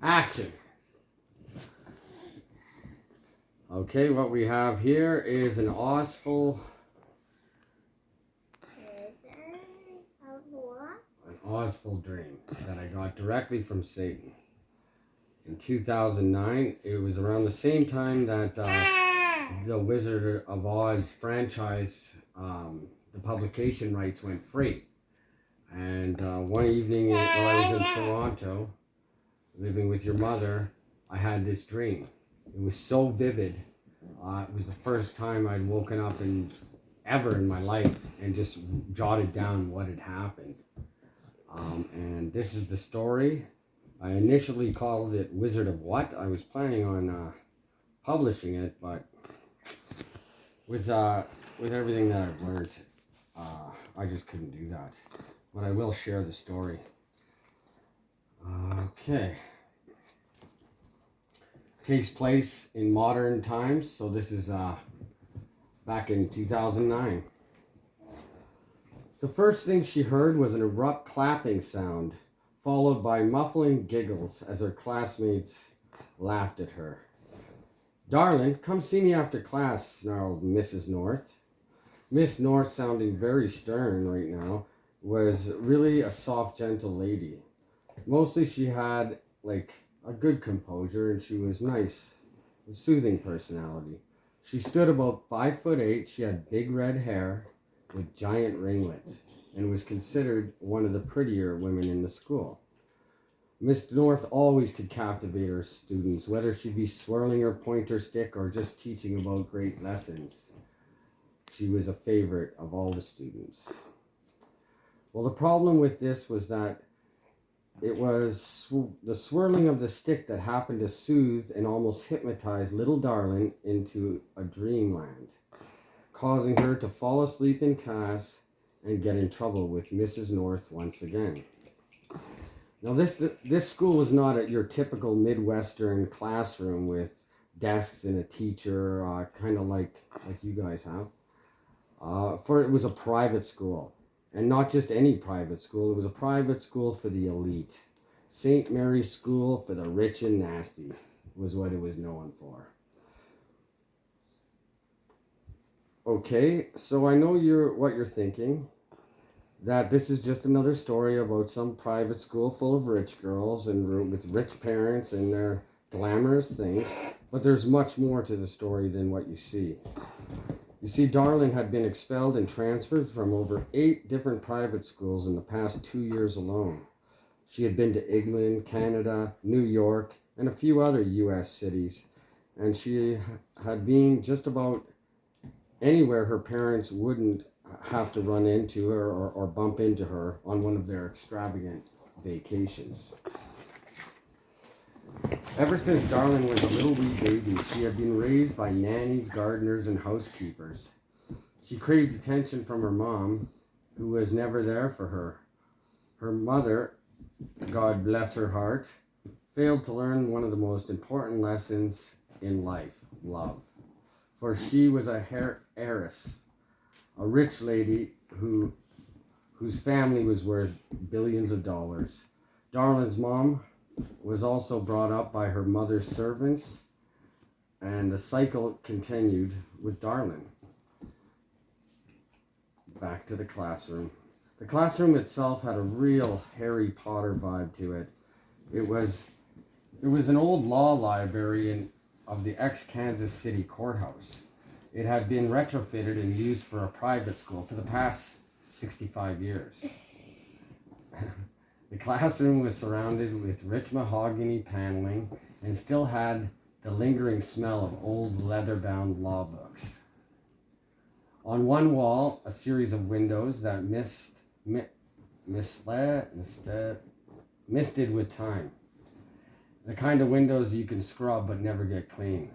Action. Okay, what we have here is an Ozful. An Ozful dream that I got directly from Satan. In 2009, it was around the same time that the Wizard of Oz franchise, the publication rights went free. And one evening while I was in Toronto, living with your mother, I had this dream. It was so vivid. It was the first time I'd woken up ever in my life and just jotted down what had happened. And this is the story. I initially called it Wizard of What. I was planning on publishing it, but with everything that I've learned, I just couldn't do that. But I will share the story. Okay. Takes place in modern times, so this is back in 2009. The first thing she heard was an abrupt clapping sound, followed by muffling giggles as her classmates laughed at her. "Darling, come see me after class," snarled Mrs. North. Miss North, sounding very stern right now, was really a soft, gentle lady. Mostly she had a good composure, and she was nice, a soothing personality. She stood about 5'8". She had big red hair with giant ringlets and was considered one of the prettier women in the school. Miss North always could captivate her students, whether she'd be swirling her pointer stick or just teaching about great lessons. She was a favorite of all the students. Well, the problem with this was that it was the swirling of the stick that happened to soothe and almost hypnotize little darling into a dreamland, causing her to fall asleep in class and get in trouble with Mrs. North once again. Now, this school was not at your typical Midwestern classroom with desks and a teacher, kind of like you guys have. For it was a private school. And not just any private school, it was a private school for the elite. St. Mary's School for the rich and nasty was what it was known for. Okay, so I know what you're thinking, that this is just another story about some private school full of rich girls and with rich parents and their glamorous things, but there's much more to the story than what you see. You see, Darling had been expelled and transferred from over 8 different private schools in the past 2 years alone. She had been to England, Canada, New York, and a few other U.S. cities, and she had been just about anywhere her parents wouldn't have to run into her or bump into her on one of their extravagant vacations. Ever since Darling was a little wee baby, she had been raised by nannies, gardeners, and housekeepers. She craved attention from her mom, who was never there for her. Her mother, God bless her heart, failed to learn one of the most important lessons in life, love. For she was a heiress, a rich lady whose family was worth billions of dollars. Darling's mom was also brought up by her mother's servants, and the cycle continued with Darling. Back to the classroom. The classroom itself had a real Harry Potter vibe to it. It was an old law library of the ex-Kansas City courthouse. It had been retrofitted and used for a private school for the past 65 years. The classroom was surrounded with rich mahogany paneling and still had the lingering smell of old leather-bound law books. On one wall, a series of windows that misted with time. The kind of windows you can scrub but never get clean.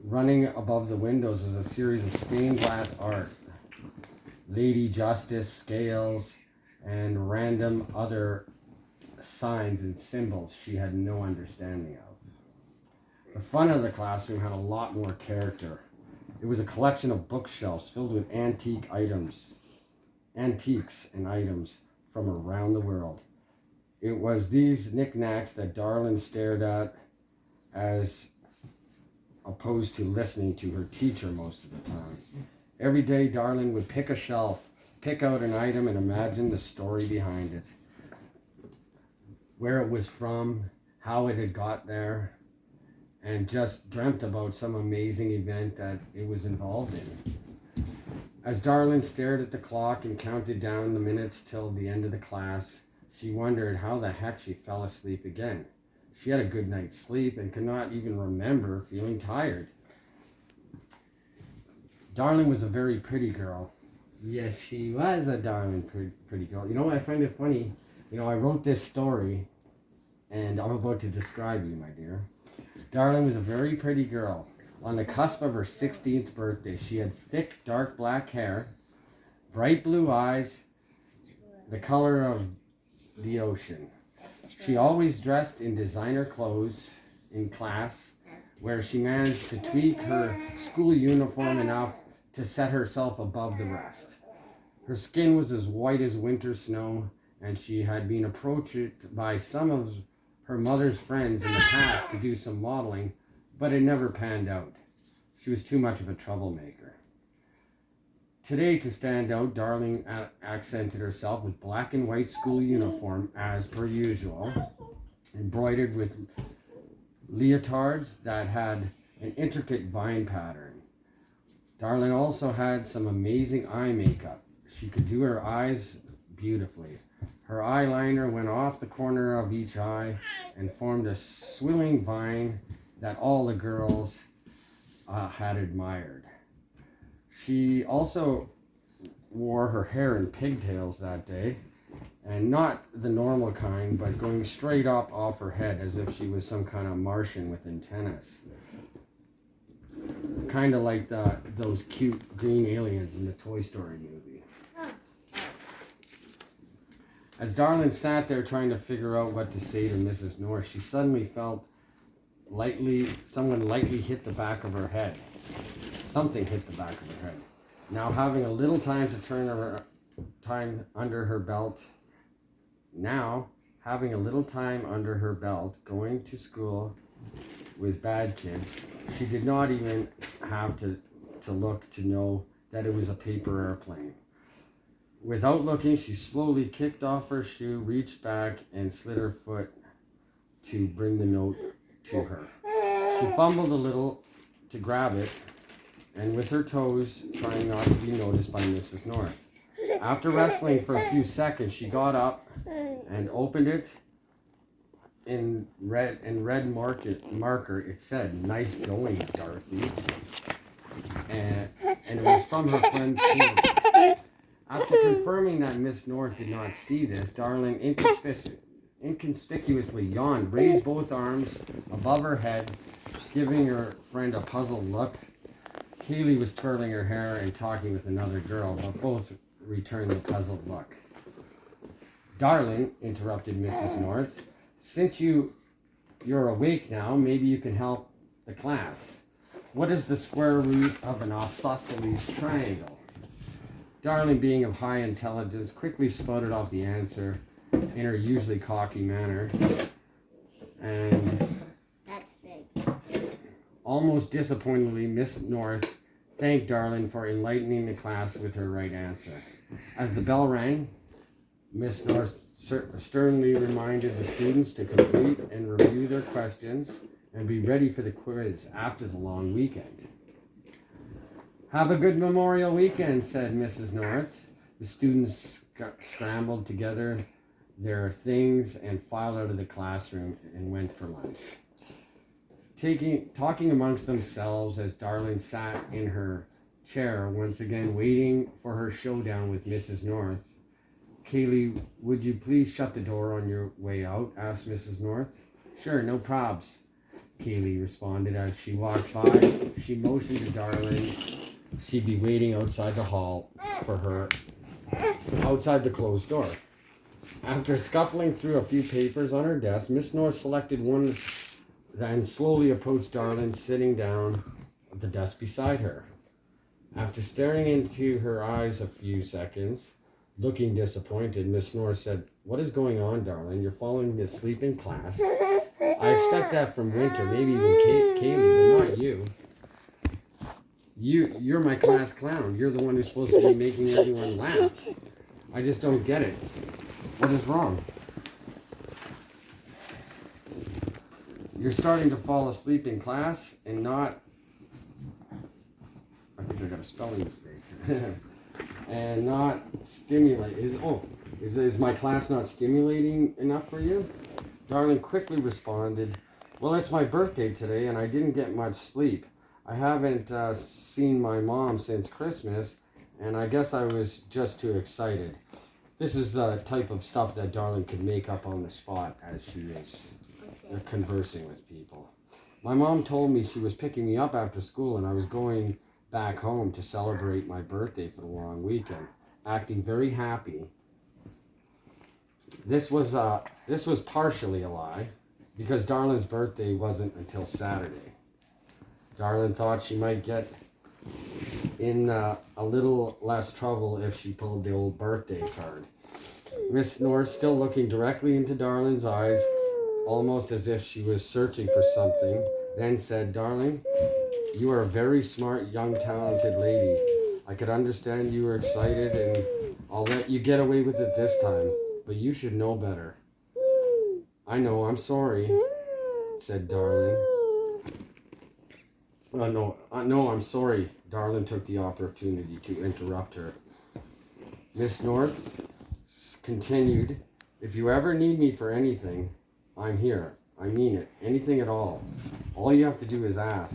Running above the windows was a series of stained glass art, Lady Justice, scales, and random other signs and symbols she had no understanding of. The front of the classroom had a lot more character. It was a collection of bookshelves filled with antiques and items from around the world. It was these knickknacks that Darlin stared at as opposed to listening to her teacher most of the time. Every day, Darlin would pick a shelf, pick out an item, and imagine the story behind it. Where it was from, how it had got there, and just dreamt about some amazing event that it was involved in. As Darlin stared at the clock and counted down the minutes till the end of the class, she wondered how the heck she fell asleep again. She had a good night's sleep and could not even remember feeling tired. Darlin was a very pretty girl. Yes, she was a darling pretty girl. You know, I find it funny. You know, I wrote this story, and I'm about to describe you, my dear. Darlin was a very pretty girl. On the cusp of her 16th birthday, she had thick, dark black hair, bright blue eyes, the color of the ocean. She always dressed in designer clothes in class, where she managed to tweak her school uniform enough to set herself above the rest. Her skin was as white as winter snow, and she had been approached by some of her mother's friends in the past to do some modeling, but it never panned out. She was too much of a troublemaker. Today, to stand out, Darlin accented herself with black and white school uniform, as per usual, embroidered with leotards that had an intricate vine pattern. Darlin also had some amazing eye makeup. She could do her eyes beautifully. Her eyeliner went off the corner of each eye and formed a swirling vine that all the girls had admired. She also wore her hair in pigtails that day, and not the normal kind, but going straight up off her head as if she was some kind of Martian with antennas. Kind of like those cute green aliens in the Toy Story movie. As Darlin sat there trying to figure out what to say to Mrs. North, she suddenly felt someone lightly hit the back of her head. Something hit the back of her head. Now having a little time to turn her time under her belt, going to school with bad kids, she did not even have to look to know that it was a paper airplane. Without looking, she slowly kicked off her shoe, reached back, and slid her foot to bring the note to her. She fumbled a little to grab it, and with her toes trying not to be noticed by Mrs. North. After wrestling for a few seconds, she got up and opened it. In red marker, it said, "Nice going, Dorothy." And it was from her friend Sue. After confirming that Miss North did not see this, Darlin inconspicuously yawned, raised both arms above her head, giving her friend a puzzled look. Kaylee was twirling her hair and talking with another girl, but both returned the puzzled look. "Darling," interrupted Mrs. North, "since you're awake now, maybe you can help the class. What is the square root of an isosceles triangle?" Darlin, being of high intelligence, quickly spouted off the answer in her usually cocky manner, and That's big. almost disappointingly, Miss North thanked Darlin for enlightening the class with her right answer. As the bell rang, Miss North sternly reminded the students to complete and review their questions and be ready for the quiz after the long weekend. "Have a good Memorial weekend," said Mrs. North. The students scrambled together their things and filed out of the classroom and went for lunch. Talking amongst themselves as Darlin sat in her chair, once again waiting for her showdown with Mrs. North. "Kaylee, would you please shut the door on your way out?" asked Mrs. North. "Sure, no probs," Kaylee responded as she walked by. She motioned to Darlin she'd be waiting outside the hall for her, outside the closed door. After scuffling through a few papers on her desk, Miss North selected one, then slowly approached Darlin, sitting down at the desk beside her. After staring into her eyes a few seconds, looking disappointed, Miss North said, What is going on, darling? You're falling asleep in class. I expect that from Winter, maybe even Kaylee, but not you. You're my class clown. You're the one who's supposed to be making everyone laugh. I just don't get it. What is wrong? You're starting to fall asleep in class and not... I think I got a spelling mistake. And not stimulate. Is my class not stimulating enough for you? Darling quickly responded, well, it's my birthday today and I didn't get much sleep. I haven't seen my mom since Christmas, and I guess I was just too excited. This is the type of stuff that Darling could make up on the spot as she is conversing with people. My mom told me she was picking me up after school and I was going back home to celebrate my birthday for the long weekend, acting very happy. This was partially a lie, because Darlin's birthday wasn't until Saturday. Darlin thought she might get in a little less trouble if she pulled the old birthday card. Miss North, still looking directly into Darlin's eyes, almost as if she was searching for something, then said, Darling, you are a very smart, young, talented lady. I could understand you were excited, and I'll let you get away with it this time, but you should know better. I know, I'm sorry, said Darling. No, I'm sorry. Darling took the opportunity to interrupt her. Miss North continued, if you ever need me for anything, I'm here. I mean it. Anything at all. All you have to do is ask.